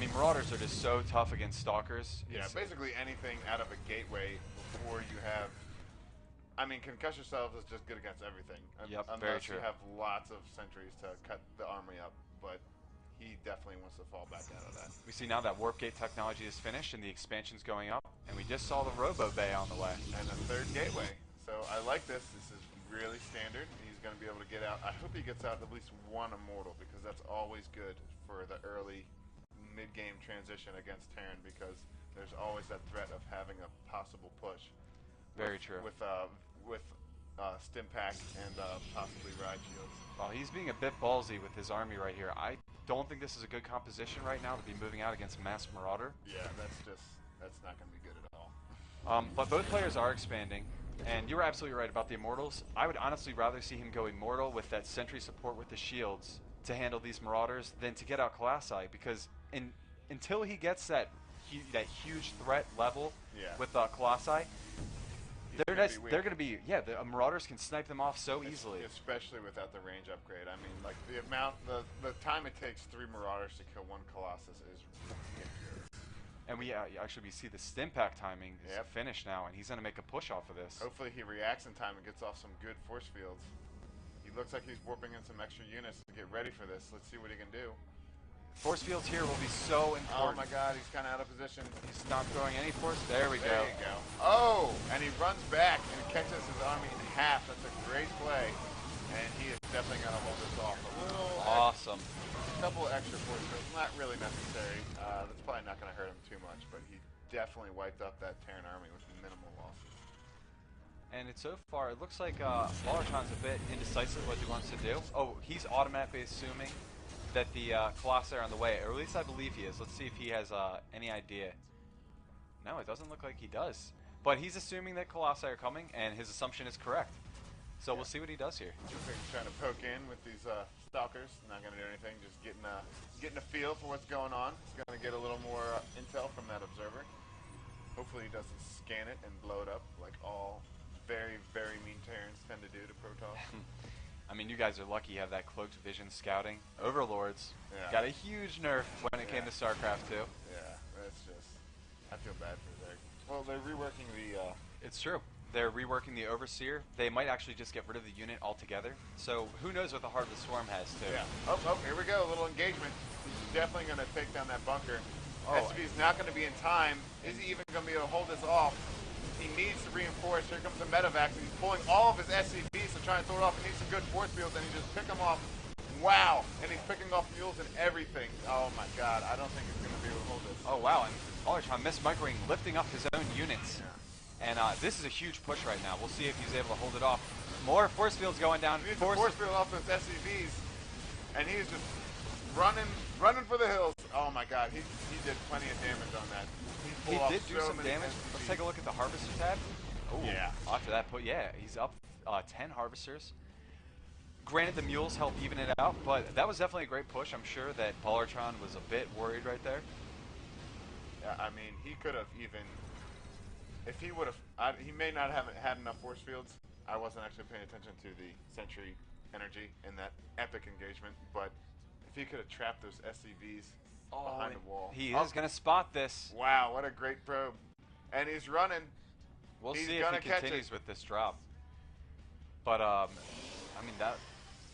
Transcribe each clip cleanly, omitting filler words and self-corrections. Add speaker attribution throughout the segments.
Speaker 1: mean, Marauders are just so tough against Stalkers.
Speaker 2: Yeah, basically anything out of a gateway before you have. I mean, Concussion Cells is just good against everything.
Speaker 1: Yep,
Speaker 2: unless
Speaker 1: very true.
Speaker 2: you have lots of sentries to cut the army up, but he definitely wants to fall back out of that.
Speaker 1: We see now that Warp Gate technology is finished and the expansion's going up, and we just saw the Robo Bay on the way.
Speaker 2: And a third gateway. So I like this. This is really standard. He's going to be able to get out. I hope he gets out at least one Immortal, because that's always good for the early mid-game transition against Terran, because there's always that threat of having a possible push.
Speaker 1: Very true.
Speaker 2: With Stim Pack and possibly Ride Shields.
Speaker 1: Well, he's being a bit ballsy with his army right here. I don't think this is a good composition right now to be moving out against Mass Marauder.
Speaker 2: Yeah, that's not going to be good at all.
Speaker 1: But both players are expanding, and you were absolutely right about the Immortals. I would honestly rather see him go Immortal with that sentry support with the shields to handle these Marauders than to get out Colossi, because until he gets that huge threat level with Colossi, they're going to be, the Marauders can snipe them off so easily.
Speaker 2: Especially without the range upgrade. I mean, like the time it takes 3 Marauders to kill 1 Colossus is ridiculous.
Speaker 1: And we see the Stim Pack timing is finished now, and he's going to make a push off of this.
Speaker 2: Hopefully he reacts in time and gets off some good force fields. He looks like he's warping in some extra units to get ready for this. Let's see what he can do.
Speaker 1: Force fields here will be so important.
Speaker 2: Oh my god, he's kind of out of position.
Speaker 1: He's not throwing any force. There we go.
Speaker 2: There you go. Oh, and he runs back and catches his army in half. That's a great play. And he is definitely going to hold this off.
Speaker 1: Awesome.
Speaker 2: A couple of extra force fields, not really necessary. That's probably not going to hurt him too much, but he definitely wiped up that Terran army with minimal losses.
Speaker 1: And so far, it looks like Ballerton's a bit indecisive what he wants to do. Oh, he's automatically assuming that the Colossi are on the way, or at least I believe he is. Let's see if he has any idea. No, it doesn't look like he does. But he's assuming that Colossi are coming, and his assumption is correct. So we'll see what he does here.
Speaker 2: Looks like he's trying to poke in with these Stalkers. Not going to do anything, just getting a feel for what's going on. He's going to get a little more intel from that observer. Hopefully he doesn't scan it and blow it up like all very, very mean Terrans tend to do to Protoss.
Speaker 1: I mean, you guys are lucky you have that cloaked vision scouting. Overlords got a huge nerf when it came to StarCraft 2.
Speaker 2: Yeah, that's just... I feel bad for their... Well, they're reworking the...
Speaker 1: It's true. They're reworking the Overseer. They might actually just get rid of the unit altogether. So who knows what the Heart of the Swarm has, too.
Speaker 2: Yeah. Oh, here we go. A little engagement. He's definitely going to take down that bunker.
Speaker 1: Oh,
Speaker 2: SCV's not going to be in time. Is he even going to be able to hold this off? He needs to reinforce. Here comes the medevac. He's pulling all of his SCVs to try and throw it off. He needs some good force fields, and he just pick them off. Wow! And he's picking off mules and everything. Oh my god, I don't think he's going to be able to hold this.
Speaker 1: Oh wow, and Ballerton mismicroing, lifting up his own units.
Speaker 2: Yeah.
Speaker 1: And this is a huge push right now. We'll see if he's able to hold it off. More force fields going down.
Speaker 2: He needs a force field off his SCVs, and he's just running for the hills. Oh my god, he did plenty of damage on that.
Speaker 1: He did do some damage. Let's take a look at the Harvester tab. Oh,
Speaker 2: yeah.
Speaker 1: After that put, he's up 10 Harvesters. Granted, the mules help even it out, but that was definitely a great push. I'm sure that Ballerton was a bit worried right there.
Speaker 2: Yeah, I mean, he could have even, if he would have, he may not have had enough force fields. I wasn't actually paying attention to the sentry energy in that epic engagement, but if he could have trapped those SCVs behind the wall.
Speaker 1: He is going to spot this.
Speaker 2: Wow, what a great probe. And he's running.
Speaker 1: We'll see if he continues with this drop. But, I mean, that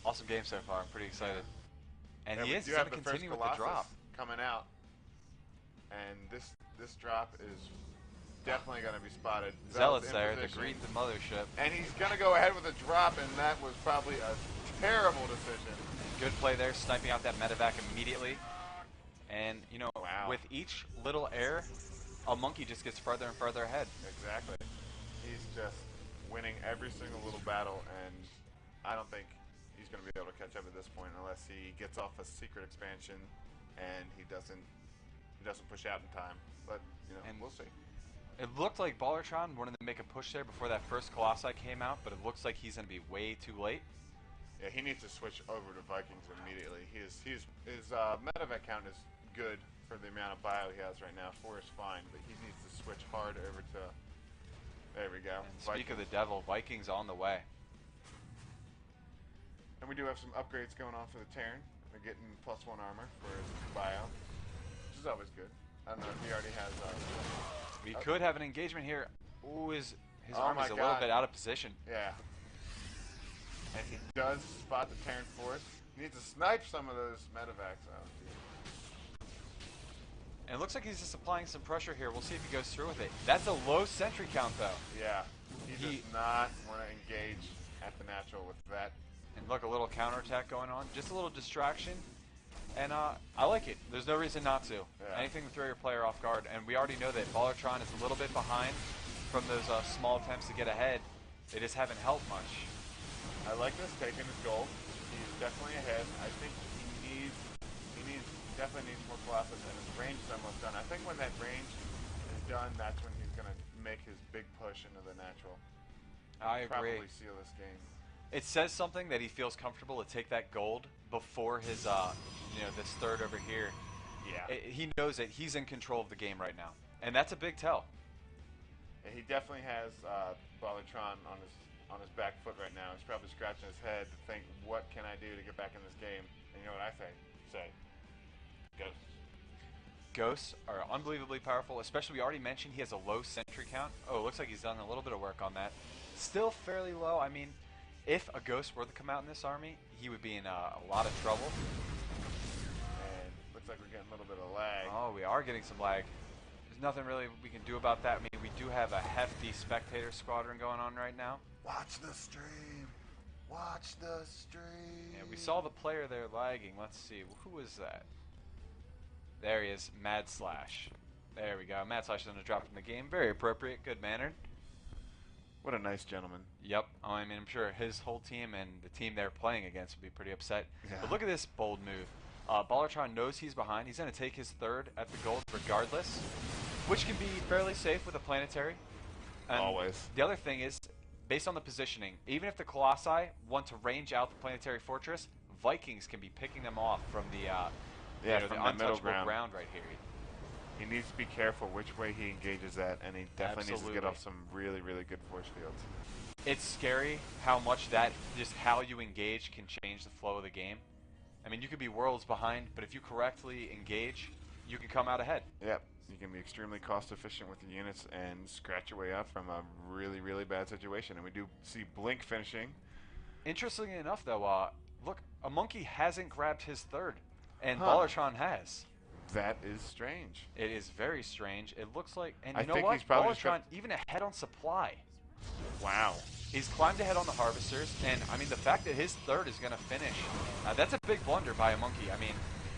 Speaker 1: awesome game so far. I'm pretty excited. And he is going to continue with the drop.
Speaker 2: Coming out. And this drop is definitely going to be spotted.
Speaker 1: Zealots there to greet the mothership.
Speaker 2: And he's going to go ahead with a drop, and that was probably a terrible decision.
Speaker 1: Good play there, sniping out that medevac immediately. And, you know, with each little air, a monkey just gets further and further ahead.
Speaker 2: Exactly. He's just winning every single little battle, and I don't think he's going to be able to catch up at this point unless he gets off a secret expansion and he doesn't push out in time. But, you know, we'll see.
Speaker 1: It looked like Ballerton wanted to make a push there before that first Colossi came out, but it looks like he's going to be way too late.
Speaker 2: Yeah, he needs to switch over to Vikings immediately. His medevac count is good for the amount of bio he has right now. 4 is fine, but he needs to switch hard over to... There we go.
Speaker 1: And speak of the devil, Vikings on the way.
Speaker 2: And we do have some upgrades going on for the Terran. They're getting +1 armor for his bio. Which is is always good. I don't know if he already has.
Speaker 1: We could have an engagement here. Ooh, his
Speaker 2: Oh
Speaker 1: army's
Speaker 2: my
Speaker 1: a little
Speaker 2: God.
Speaker 1: bit out of position.
Speaker 2: Yeah. And he does spot the Terran force. He needs to snipe some of those medevacs. Oh, geez.
Speaker 1: And it looks like he's just applying some pressure here. We'll see if he goes through with it. That's a low sentry count, though.
Speaker 2: Yeah. He does not want to engage at the natural with that.
Speaker 1: And look, a little counterattack going on. Just a little distraction. And I like it. There's no reason not to.
Speaker 2: Yeah.
Speaker 1: Anything to throw your player off guard. And we already know that Ballertron is a little bit behind from those small attempts to get ahead. They just haven't helped much.
Speaker 2: I like this, taking his gold. He's definitely ahead. I think he definitely needs more Colossus, and his range is almost done. I think when that range is done, that's when he's going to make his big push into the natural.
Speaker 1: I agree.
Speaker 2: Probably seal this game.
Speaker 1: It says something that he feels comfortable to take that gold before his, this third over here.
Speaker 2: Yeah.
Speaker 1: He knows that he's in control of the game right now, and that's a big tell.
Speaker 2: Yeah, he definitely has Ballertron on his back foot right now. He's probably scratching his head to think, what can I do to get back in this game? And you know what I say? Ghosts.
Speaker 1: Ghosts are unbelievably powerful, especially we already mentioned he has a low sentry count. Oh, it looks like he's done a little bit of work on that. Still fairly low. I mean, if a ghost were to come out in this army, he would be in a lot of trouble.
Speaker 2: And looks like we're getting a little bit of lag.
Speaker 1: Oh, we are getting some lag. There's nothing really we can do about that. I mean, we do have a hefty spectator squadron going on right now.
Speaker 2: Watch the stream. Watch the stream.
Speaker 1: And we saw the player there lagging. Let's see. Who was that? There he is. Mad Slash. There we go. Mad Slash is going to drop from the game. Very appropriate. Good mannered.
Speaker 2: What a nice gentleman.
Speaker 1: Yep. Oh, I mean, I'm sure his whole team and the team they're playing against would be pretty upset.
Speaker 2: Yeah.
Speaker 1: But look at this bold move. Ballertron knows he's behind. He's going to take his third at the gold regardless, which can be fairly safe with a planetary. And
Speaker 2: always.
Speaker 1: The other thing is, based on the positioning, even if the Colossi want to range out the planetary fortress, Vikings can be picking them off from the
Speaker 2: from
Speaker 1: the
Speaker 2: the middle
Speaker 1: untouchable
Speaker 2: ground
Speaker 1: right here.
Speaker 2: He needs to be careful which way he engages at, and he definitely needs to get
Speaker 1: Absolutely.
Speaker 2: off some really, really good force fields.
Speaker 1: It's scary how much just how you engage can change the flow of the game. I mean, you could be worlds behind, but if you correctly engage, you can come out ahead.
Speaker 2: Yep. You can be extremely cost efficient with the units and scratch your way out from a really, really bad situation. And we do see Blink finishing.
Speaker 1: Interestingly enough, though, look, a monkey hasn't grabbed his third, and Ballertron has.
Speaker 2: That is strange.
Speaker 1: It is very strange. It looks like, and
Speaker 2: I
Speaker 1: you know
Speaker 2: think
Speaker 1: what?
Speaker 2: he's probably just
Speaker 1: Ballertron even ahead on supply.
Speaker 2: Wow.
Speaker 1: He's climbed ahead on the harvesters, and I mean the fact that his third is going to finish, that's a big blunder by a monkey. I mean,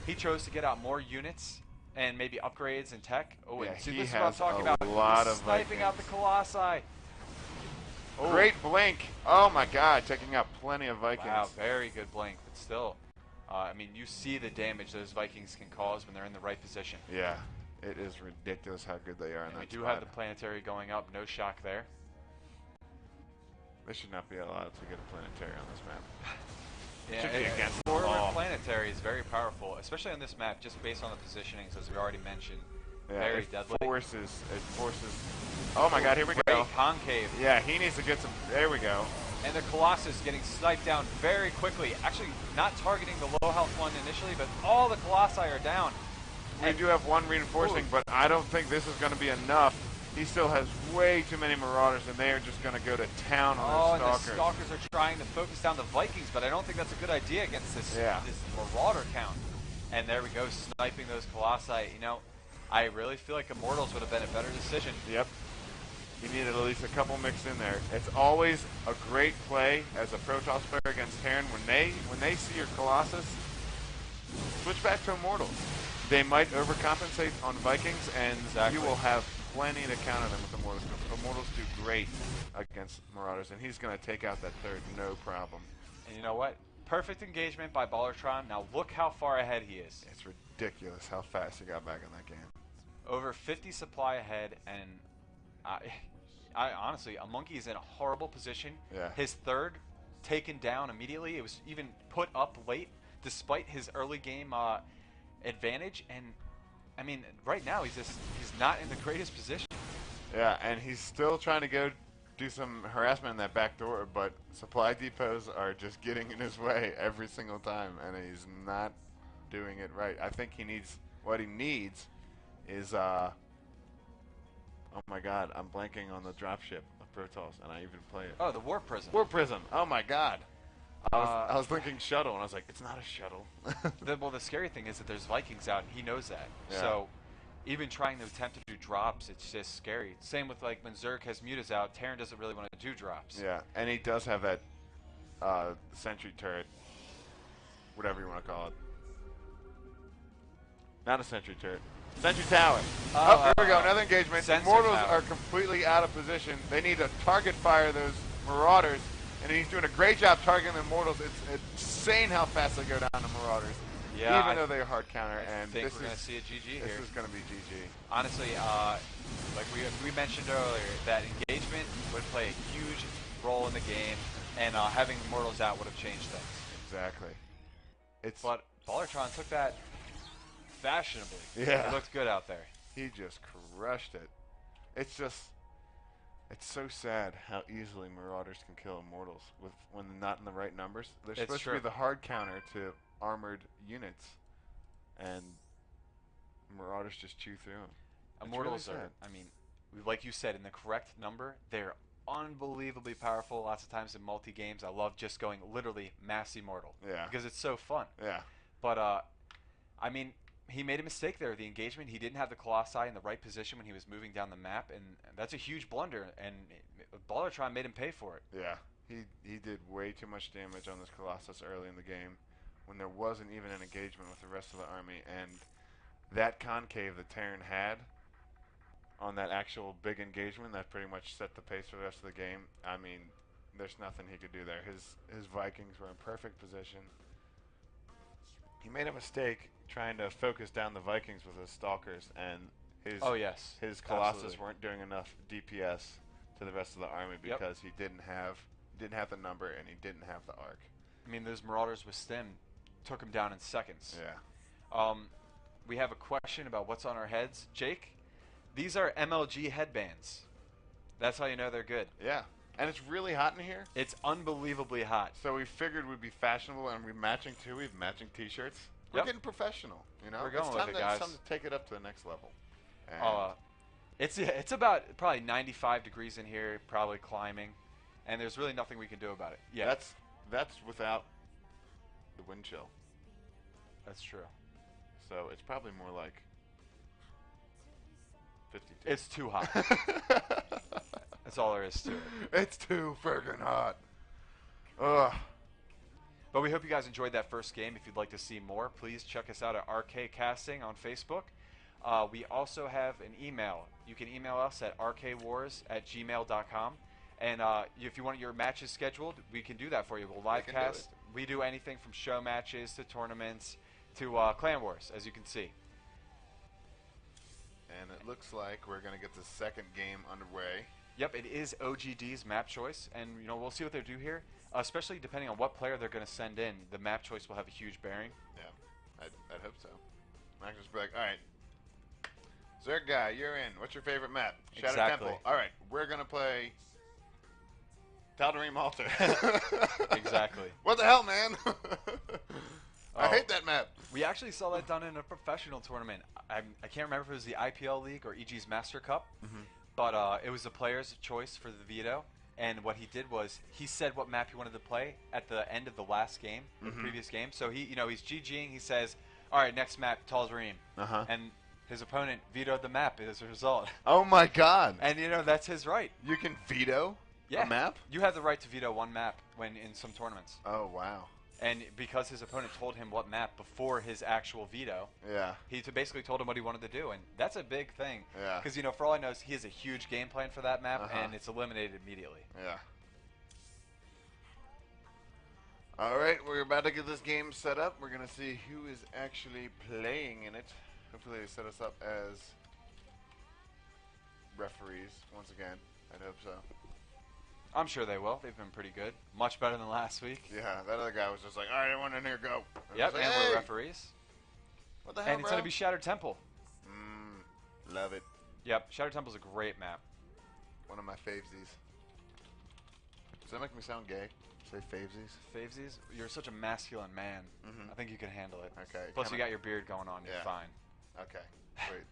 Speaker 1: he chose to get out more units and maybe upgrades and tech. Oh,
Speaker 2: Yeah,
Speaker 1: and see,
Speaker 2: he
Speaker 1: this is what I'm
Speaker 2: has
Speaker 1: talking
Speaker 2: a
Speaker 1: about.
Speaker 2: lot
Speaker 1: He's
Speaker 2: of
Speaker 1: sniping out the
Speaker 2: Vikings.
Speaker 1: Colossi. Oh.
Speaker 2: Great Blink. Oh my God, taking out plenty of Vikings.
Speaker 1: Wow, very good blink, but still, I mean, you see the damage those Vikings can cause when they're in the right position.
Speaker 2: Yeah, it is ridiculous how good they are in
Speaker 1: And we
Speaker 2: that
Speaker 1: do
Speaker 2: spot.
Speaker 1: have the planetary going up, no shock there.
Speaker 2: They should not be allowed to get a planetary on this map.
Speaker 1: Yeah,
Speaker 2: Should be against the
Speaker 1: forward
Speaker 2: law.
Speaker 1: planetary is very powerful, especially on this map, just based on the positionings, as we already mentioned.
Speaker 2: Yeah,
Speaker 1: Very
Speaker 2: it
Speaker 1: deadly.
Speaker 2: forces. Oh my God, here we
Speaker 1: Great
Speaker 2: go.
Speaker 1: concave.
Speaker 2: Yeah, he needs to get some. There we go.
Speaker 1: And the Colossus getting sniped down very quickly. Actually, not targeting the low health one initially, but all the Colossi are down.
Speaker 2: We do have one reinforcing, but I don't think this is going to be enough. He still has way too many Marauders, and they are just going to go to town on
Speaker 1: and
Speaker 2: the
Speaker 1: the
Speaker 2: Stalkers.
Speaker 1: Stalkers are trying to focus down the Vikings, but I don't think that's a good idea against this Marauder count. And there we go, sniping those Colossi. You know, I really feel like Immortals would have been a better decision.
Speaker 2: Yep. You needed at least a couple mixed in there. It's always a great play as a Protoss player against Terran. When they see your Colossus, switch back to Immortals. They might overcompensate on Vikings, and you will have plenty to counter them with Immortals. Immortals do great against Marauders, and he's going to take out that third, no problem.
Speaker 1: And you know what? Perfect engagement by Ballertron. Now look how far ahead he is.
Speaker 2: It's ridiculous how fast he got back in that game.
Speaker 1: Over 50 supply ahead, and I honestly, a monkey is in a horrible position.
Speaker 2: Yeah.
Speaker 1: His third taken down immediately. It was even put up late, despite his early game advantage. And I mean, right now he's not in the greatest position.
Speaker 2: Yeah, and he's still trying to go do some harassment in that back door, but supply depots are just getting in his way every single time, and he's not doing it right. I think what he needs is oh my god, I'm blanking on the dropship of Protoss, and I even play it.
Speaker 1: Oh, the Warp Prism.
Speaker 2: Warp Prism. Oh my god. I was thinking shuttle, and I was like, it's not a shuttle.
Speaker 1: Well, the scary thing is that there's Vikings out, and he knows that.
Speaker 2: Yeah.
Speaker 1: So even trying to attempt to do drops, it's just scary. Same with like when Zerg has mutas out, Terran doesn't really want to do drops.
Speaker 2: Yeah, and he does have that sentry turret, whatever you want to call it. Not a sentry turret. Sentry tower. Oh, here we go. Another engagement. The Immortals are completely out of position. They need to target fire those Marauders, and he's doing a great job targeting the Immortals. It's insane how fast they go down to Marauders.
Speaker 1: Yeah,
Speaker 2: even though they're hard counter.
Speaker 1: I think we're going to see a GG here.
Speaker 2: This is going to be GG.
Speaker 1: Honestly, like we mentioned earlier, that engagement would play a huge role in the game, and having Immortals out would have changed things.
Speaker 2: Exactly.
Speaker 1: But Ballertron took that fashionably.
Speaker 2: Yeah.
Speaker 1: It looked good out there.
Speaker 2: He just crushed it. It's so sad how easily Marauders can kill Immortals when they're not in the right numbers. They're supposed to be the hard counter to armored units, and Marauders just chew through them.
Speaker 1: Immortals are, I mean, like you said, in the correct number, they're unbelievably powerful. Lots of times in multi-games, I love just going literally mass Immortal.
Speaker 2: Yeah.
Speaker 1: Because it's so fun.
Speaker 2: Yeah.
Speaker 1: But, I mean, he made a mistake there. The engagement, he didn't have the Colossi in the right position when he was moving down the map, and that's a huge blunder, and Ballertron made him pay for it.
Speaker 2: Yeah. He did way too much damage on this Colossus early in the game when there wasn't even an engagement with the rest of the army, and that concave that Terran had on that actual big engagement that pretty much set the pace for the rest of the game. I mean, there's nothing he could do there. His Vikings were in perfect position. He made a mistake trying to focus down the Vikings with his Stalkers, and his Colossus weren't doing enough DPS to the rest of the army because he didn't have the number and he didn't have the arc.
Speaker 1: I mean, those Marauders with Stim took him down in seconds.
Speaker 2: Yeah.
Speaker 1: We have a question about what's on our heads. Jake, these are MLG headbands. That's how you know they're good.
Speaker 2: Yeah. And it's really hot in here.
Speaker 1: It's unbelievably hot.
Speaker 2: So we figured we'd be fashionable, and we're matching too. We have matching T-shirts. We're getting professional, you know.
Speaker 1: We're going with it, guys.
Speaker 2: It's time to take it up to the next level.
Speaker 1: It's about probably 95 degrees in here, probably climbing, and there's really nothing we can do about it. Yeah.
Speaker 2: That's without the wind chill.
Speaker 1: That's true.
Speaker 2: So it's probably more like 52.
Speaker 1: It's too hot. That's all there is to it.
Speaker 2: It's too friggin' hot. Ugh.
Speaker 1: But we hope you guys enjoyed that first game. If you'd like to see more, please check us out at RK Casting on Facebook. We also have an email. You can email us at rkwars@gmail.com. And if you want your matches scheduled, we can do that for you. We'll live cast. We do anything from show matches to tournaments to Clan Wars, as you can see.
Speaker 2: And it looks like we're going to get the second game underway.
Speaker 1: Yep, it is OGD's map choice, and we'll see what they do here. Especially depending on what player they're going to send in, the map choice will have a huge bearing.
Speaker 2: Yeah, I'd hope so. I can just be like, all right, Zerg guy, you're in. What's your favorite map? Shadow Temple. All right, we're going to play Tal'Darim Altar.
Speaker 1: Exactly.
Speaker 2: What the hell, man? I hate that map.
Speaker 1: We actually saw that done in a professional tournament. I can't remember if it was the IPL League or EG's Master Cup, but it was the player's choice for the veto. And what he did was he said what map he wanted to play at the end of the last game, the previous game. So he's GGing. He says, "All right, next map, Tal'Darim," and his opponent vetoed the map as a result.
Speaker 2: Oh my God!
Speaker 1: And that's his right.
Speaker 2: You can veto a map.
Speaker 1: You have the right to veto one map when in some tournaments.
Speaker 2: Oh wow!
Speaker 1: And because his opponent told him what map before his actual veto, he basically told him what he wanted to do, and that's a big thing.
Speaker 2: Yeah.
Speaker 1: Because for all I know, he has a huge game plan for that map, and it's eliminated immediately.
Speaker 2: Yeah. All right, we're about to get this game set up. We're gonna see who is actually playing in it. Hopefully, they set us up as referees once again. I hope so.
Speaker 1: I'm sure they will. They've been pretty good. Much better than last week.
Speaker 2: Yeah, that other guy was just like, all right, everyone in here, go.
Speaker 1: Yep, and we're referees.
Speaker 2: What the hell,
Speaker 1: And it's going to be Shattered Temple.
Speaker 2: Love it.
Speaker 1: Yep, Shattered Temple's a great map.
Speaker 2: One of my favesies. Does that make me sound gay? Say favesies?
Speaker 1: Favesies? You're such a masculine man. I think you can handle it.
Speaker 2: Okay.
Speaker 1: Plus, you got your beard going on. You're fine.
Speaker 2: Okay. Wait,